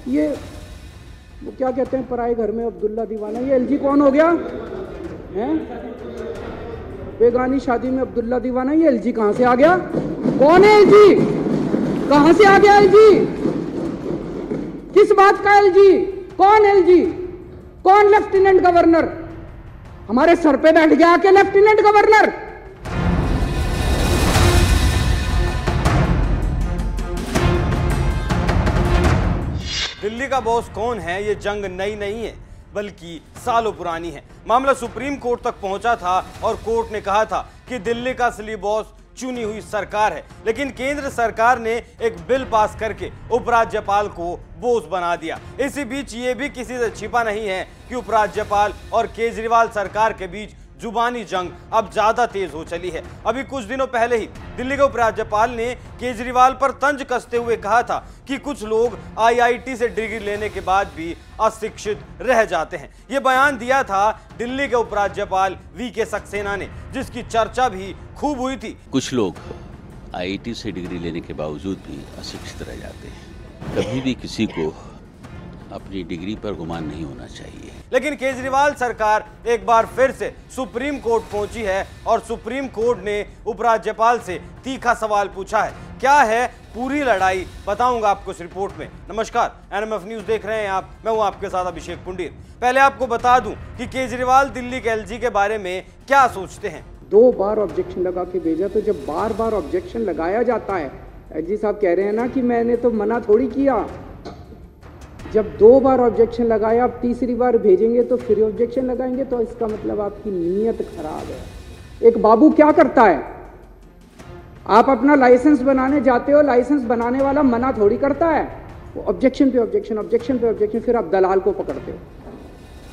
ये वो क्या कहते हैं, पराए घर में अब्दुल्ला दीवाना, ये एलजी कौन हो गया हैं? बेगानी शादी में अब्दुल्ला दीवाना, ये एलजी कहां से आ गया? कौन है एलजी? कहां से आ गया एलजी? किस बात का एलजी? कौन एलजी? कौन लेफ्टिनेंट गवर्नर? हमारे सर पे बैठ गया आके लेफ्टिनेंट गवर्नर। दिल्ली का बॉस कौन है, ये जंग नई नहीं है बल्कि सालों पुरानी है। मामला सुप्रीम कोर्ट तक पहुंचा था और कोर्ट ने कहा था कि दिल्ली का असली बॉस चुनी हुई सरकार है, लेकिन केंद्र सरकार ने एक बिल पास करके उपराज्यपाल को बोझ बना दिया। इसी बीच ये भी किसी से छिपा नहीं है कि उपराज्यपाल और केजरीवाल सरकार के बीच जुबानी जंग अब ज्यादा तेज हो चली है। अभी कुछ दिनों पहले ही दिल्ली के उपराज्यपाल ने केजरीवाल पर तंज कसते हुए कहा था कि कुछ लोग आईआईटी से डिग्री लेने के बाद भी अशिक्षित रह जाते हैं। ये बयान दिया था दिल्ली के उपराज्यपाल वीके सक्सेना ने, जिसकी चर्चा भी खूब हुई थी। कुछ लोग आईआईटी से डिग्री लेने के बावजूद भी अशिक्षित रह जाते हैं। कभी भी किसी को अपनी डिग्री पर गुमान नहीं होना चाहिए। लेकिन केजरीवाल सरकार एक बार फिर से सुप्रीम कोर्ट पहुंची है और सुप्रीम कोर्ट ने उपराज्यपाल से तीखा सवाल पूछा है। क्या है पूरी लड़ाई, बताऊंगा आपको इस रिपोर्ट में। नमस्कार, एनएमएफ न्यूज देख रहे हैं आप, मैं हूं आपके साथ अभिषेक पुंडीर। पहले आपको बता दूं कि केजरीवाल दिल्ली के एलजी के बारे में क्या सोचते हैं। 2 बार ऑब्जेक्शन लगा के भेजा, तो जब बार बार ऑब्जेक्शन लगाया जाता है, एलजी साहब कह रहे हैं ना कि मैंने तो मना थोड़ी किया। जब 2 बार ऑब्जेक्शन लगाया, आप तीसरी बार भेजेंगे तो फिर ऑब्जेक्शन लगाएंगे, तो इसका मतलब आपकी नीयत खराब है। एक बाबू क्या करता है, आप अपना लाइसेंस बनाने जाते हो, लाइसेंस बनाने वाला मना थोड़ी करता है, वो ऑब्जेक्शन पे ऑब्जेक्शन, ऑब्जेक्शन पे ऑब्जेक्शन, फिर आप दलाल को पकड़ते हो।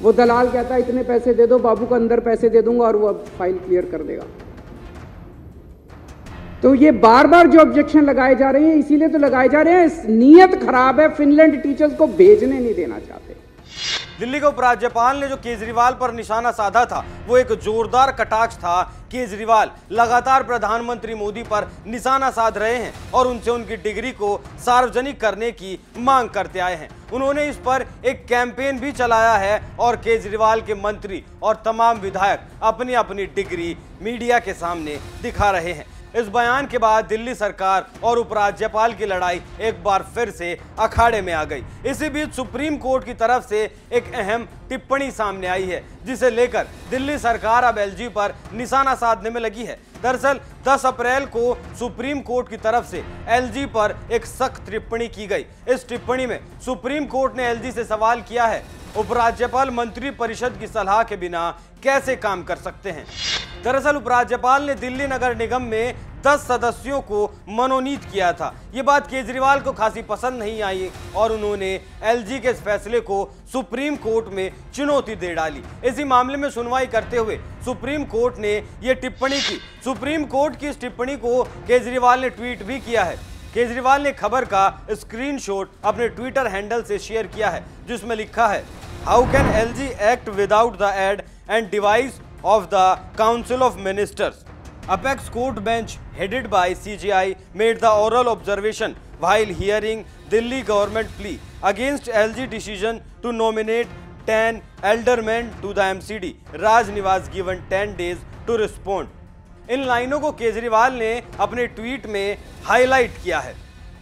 वो दलाल कहता है इतने पैसे दे दो, बाबू को अंदर पैसे दे दूंगा और वो अब फाइल क्लियर कर देगा। तो ये बार बार जो ऑब्जेक्शन लगाए जा रहे हैं, इसीलिए तो लगाए जा रहे हैं, नीयत खराब है, फिनलैंड टीचर्स को भेजने नहीं देना चाहते। दिल्ली के उपराज्यपाल ने जो केजरीवाल पर निशाना साधा था वो एक जोरदार कटाक्ष था। केजरीवाल लगातार प्रधानमंत्री मोदी पर निशाना साध रहे हैं और उनसे उनकी डिग्री को सार्वजनिक करने की मांग करते आए हैं। उन्होंने इस पर एक कैंपेन भी चलाया है और केजरीवाल के मंत्री और तमाम विधायक अपनी अपनी डिग्री मीडिया के सामने दिखा रहे हैं। इस बयान के बाद दिल्ली सरकार और उपराज्यपाल की लड़ाई एक बार फिर से अखाड़े में आ गई। इसी बीच सुप्रीम कोर्ट की तरफ से एक अहम टिप्पणी सामने आई है, जिसे लेकर दिल्ली सरकार अब एलजी पर निशाना साधने में लगी है। दरअसल 10 अप्रैल को सुप्रीम कोर्ट की तरफ से एलजी पर एक सख्त टिप्पणी की गई। इस टिप्पणी में सुप्रीम कोर्ट ने एलजी से सवाल किया है, उपराज्यपाल मंत्री परिषद की सलाह के बिना कैसे काम कर सकते हैं। दरअसल उपराज्यपाल ने दिल्ली नगर निगम में 10 सदस्यों को मनोनीत किया था। ये बात केजरीवाल को खासी पसंद नहीं आई और उन्होंने एलजी के इस फैसले को सुप्रीम कोर्ट में चुनौती दे डाली। इसी मामले में सुनवाई करते हुए सुप्रीम कोर्ट ने ये टिप्पणी की। सुप्रीम कोर्ट की इस टिप्पणी को केजरीवाल ने ट्वीट भी किया है। केजरीवाल ने खबर का स्क्रीनशॉट अपने ट्विटर हैंडल से शेयर किया है, जिसमें लिखा है, how can LG act without the aid and advice of the Council of Ministers. Apex court bench headed by CJI made the oral observation while hearing Delhi government plea against LG decision to nominate 10 aldermen to the MCD. Raj Niwas given 10 days to respond. इन लाइनों को केजरीवाल ने अपने tweet में highlight किया है।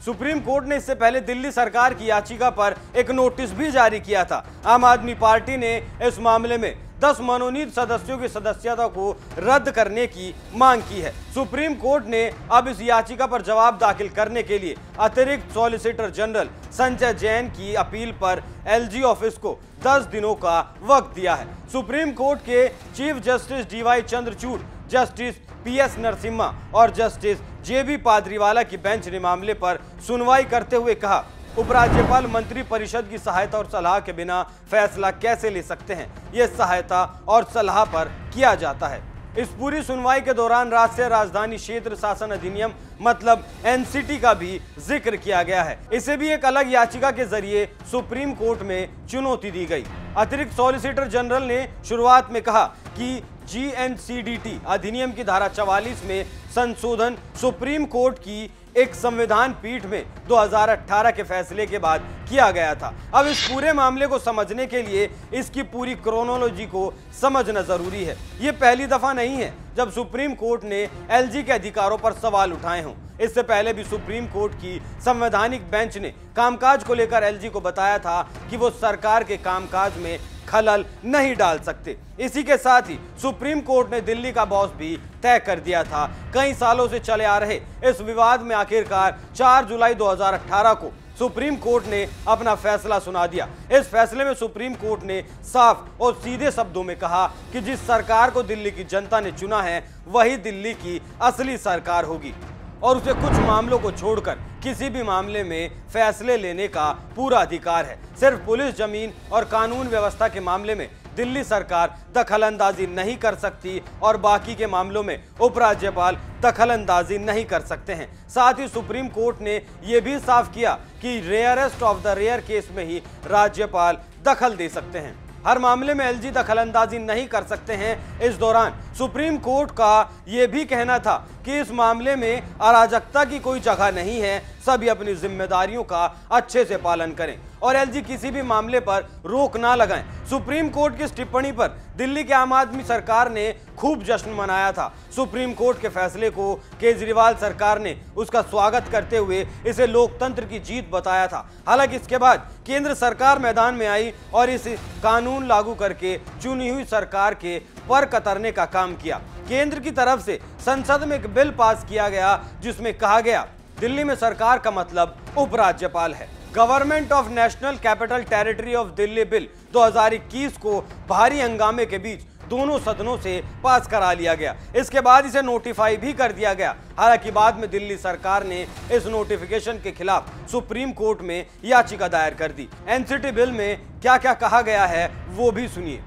Supreme court ने इससे पहले दिल्ली सरकार की याचिका पर एक नोटिस भी जारी किया था। आम आदमी पार्टी ने इस मामले में 10 मनोनीत सदस्यों की सदस्यता को रद्द करने की मांग की है। सुप्रीम कोर्ट ने अब इस याचिका पर जवाब दाखिल करने के लिए अतिरिक्त सॉलिसिटर जनरल संजय जैन की अपील पर एलजी ऑफिस को 10 दिनों का वक्त दिया है। सुप्रीम कोर्ट के Chief justice DY Chandrachud, Justice PS Narasimha और जस्टिस जेबी पादरीवाला की बेंच ने मामले पर सुनवाई करते हुए कहा, उपराज्यपाल मंत्री परिषद की सहायता और सलाह के बिना फैसला कैसे ले सकते हैं। यह सहायता और सलाह पर किया जाता है। इस पूरी सुनवाई के दौरान राष्ट्रीय राजधानी क्षेत्र शासन अधिनियम मतलब एनसीटी का भी जिक्र किया गया है। इसे भी एक अलग याचिका के जरिए सुप्रीम कोर्ट में चुनौती दी गई। अतिरिक्त सॉलिसिटर जनरल ने शुरुआत में कहा कि जीएनसीडीटी अधिनियम की धारा 44 में संशोधन सुप्रीम कोर्ट की एक संविधान पीठ में 2018 के फैसले के बाद किया गया था। अब इस पूरे मामले को समझने के लिए इसकी पूरी क्रोनोलॉजी को समझना जरूरी है। ये पहली दफा नहीं है जब सुप्रीम कोर्ट ने एलजी के अधिकारों पर सवाल उठाए हों। इससे पहले भी सुप्रीम कोर्ट की संवैधानिक बेंच ने कामकाज को लेकर एलजी को बताया था कि वो सरकार के कामकाज में खलल नहीं डाल सकते। इसी के साथ ही सुप्रीम कोर्ट ने दिल्ली का बॉस भी तय कर दिया था। कई सालों से चले आ रहे इस विवाद में आखिरकार 4 जुलाई 2018 को सुप्रीम कोर्ट ने अपना फैसला सुना दिया। इस फैसले में सुप्रीम कोर्ट ने साफ और सीधे शब्दों में कहा कि जिस सरकार को दिल्ली की जनता ने चुना है वही दिल्ली की असली सरकार होगी और उसे कुछ मामलों को छोड़कर किसी भी मामले में फैसले लेने का पूरा अधिकार है। सिर्फ पुलिस, जमीन और कानून व्यवस्था के मामले में दिल्ली सरकार दखलंदाजी नहीं कर सकती और बाकी के मामलों में उपराज्यपाल दखलंदाजी नहीं कर सकते हैं। साथ ही सुप्रीम कोर्ट ने यह भी साफ किया कि rarest of the rare case में ही राज्यपाल दखल दे सकते हैं। हर मामले में एलजी दखलंदाजी नहीं कर सकते हैं। इस दौरान सुप्रीम कोर्ट का यह भी कहना था कि इस मामले में अराजकता की कोई जगह नहीं है, सभी अपनी जिम्मेदारियों का अच्छे से पालन करें और एलजी किसी भी मामले पर रोक ना लगाएं। सुप्रीम कोर्ट की इस टिप्पणी पर दिल्ली के आम आदमी सरकार ने खूब जश्न मनाया था। सुप्रीम कोर्ट के फैसले को केजरीवाल सरकार ने उसका स्वागत करते हुए इसे लोकतंत्र की जीत बताया था। हालांकि इसके बाद केंद्र सरकार मैदान में आई और इस कानून लागू करके चुनी हुई सरकार के पर कतरने का काम किया। केंद्र की तरफ से संसद में एक बिल पास किया गया जिसमें कहा गया दिल्ली में सरकार का मतलब उपराज्यपाल है। Government of national capital territory of Delhi bill 2021 को भारी हंगामे के बीच दोनों सदनों से पास करा लिया गया। इसके बाद इसे नोटिफाई भी कर दिया गया। हालांकि बाद में दिल्ली सरकार ने इस नोटिफिकेशन के खिलाफ सुप्रीम कोर्ट में याचिका दायर कर दी। एनसीटी बिल में क्या क्या कहा गया है वो भी सुनिए।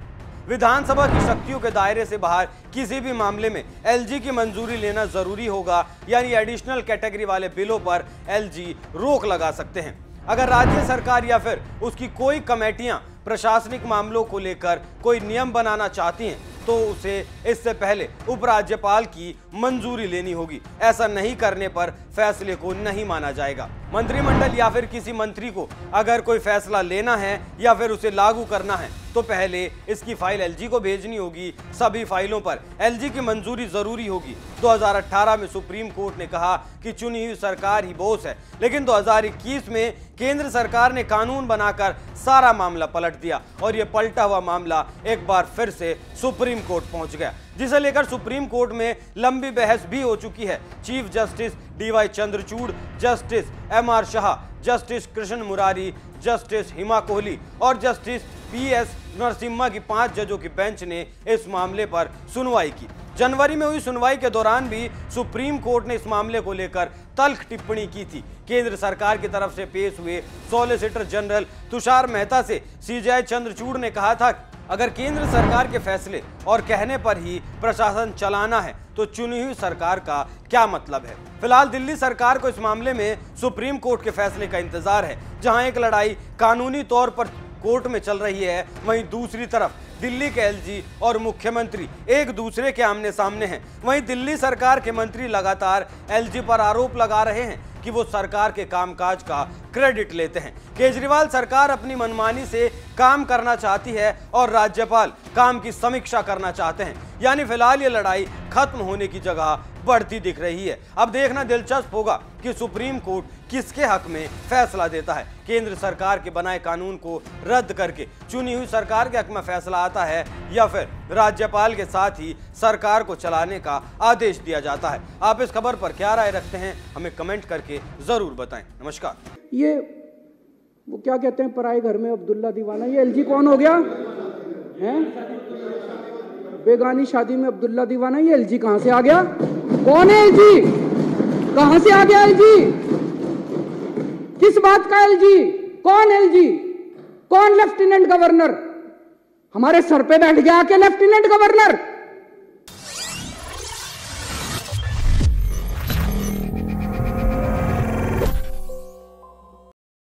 विधानसभा की शक्तियों के दायरे से बाहर किसी भी मामले में एलजी की मंजूरी लेना जरूरी होगा, यानी एडिशनल कैटेगरी वाले बिलों पर एलजी रोक लगा सकते हैं। अगर राज्य सरकार या फिर उसकी कोई कमेटियां प्रशासनिक मामलों को लेकर कोई नियम बनाना चाहती हैं तो उसे इससे पहले उपराज्यपाल की मंजूरी लेनी होगी। ऐसा नहीं करने पर फैसले को नहीं माना जाएगा। मंत्रिमंडल या फिर किसी मंत्री को अगर कोई फैसला लेना है या फिर उसे लागू करना है तो पहले इसकी फाइल एलजी को भेजनी होगी। सभी फाइलों पर एलजी की मंजूरी जरूरी होगी। 2018 में सुप्रीम कोर्ट ने कहा कि चुनी हुई सरकार ही बॉस है, लेकिन 2021 में केंद्र सरकार ने कानून बनाकर सारा मामला पलट दिया और यह पलटा हुआ मामला एक बार फिर से सुप्रीम कोर्ट पहुंच गया, जिसे लेकर सुप्रीम कोर्ट में लंबी बहस भी हो चुकी है। Chief justice DY Chandrachud, justice MR Shah, justice Krishna Murari, justice Hima Kohli और जस्टिस पीएस नरसिम्हा की 5 जजों की बेंच ने इस मामले पर सुनवाई की। जनवरी में हुई सुनवाई के दौरान भी सुप्रीम कोर्ट ने इस मामले को लेकर तल्ख टिप्पणी की थी। केंद्र सरकार की तरफ से पेश हुए सॉलिसिटर जनरल तुषार मेहता से सीजेआई चंद्रचूड़ ने कहा था अगर केंद्र सरकार के फैसले और कहने पर ही प्रशासन चलाना है तो चुनी हुई सरकार का क्या मतलब है। फिलहाल दिल्ली सरकार को इस मामले में सुप्रीम कोर्ट के फैसले का इंतजार है। जहां एक लड़ाई कानूनी तौर पर कोर्ट में चल रही है, वहीं दूसरी तरफ दिल्ली के एलजी और मुख्यमंत्री एक दूसरे के आमने सामने हैं। वहीं दिल्ली सरकार के मंत्री लगातार एलजी पर आरोप लगा रहे हैं कि वो सरकार के कामकाज का क्रेडिट लेते हैं। केजरीवाल सरकार अपनी मनमानी से काम करना चाहती है और राज्यपाल काम की समीक्षा करना चाहते हैं। यानी फिलहाल ये लड़ाई खत्म होने की जगह बढ़ती दिख रही है। अब देखना दिलचस्प होगा कि सुप्रीम कोर्ट किसके हक में फैसला देता है। केंद्र सरकार के बनाए कानून को रद्द करके चुनी हुई सरकार के हक में फैसला आता है या फिर राज्यपाल के साथ ही सरकार को चलाने का आदेश दिया जाता है। आप इस खबर पर क्या राय रखते हैं, हमें कमेंट करके जरूर बताएं। नमस्कार। ये वो क्या कहते हैं, पराए घर में अब्दुल्ला दीवाना, ये एलजी कौन हो गया है? बेगानी शादी में अब्दुल्ला दीवाना, ये एलजी कहां से आ गया? कौन है एलजी? कहां से आ गया एलजी? किस बात का एलजी? कौन एलजी? कौन लेफ्टिनेंट गवर्नर? हमारे सर पे बैठ गया आके लेफ्टिनेंट गवर्नर।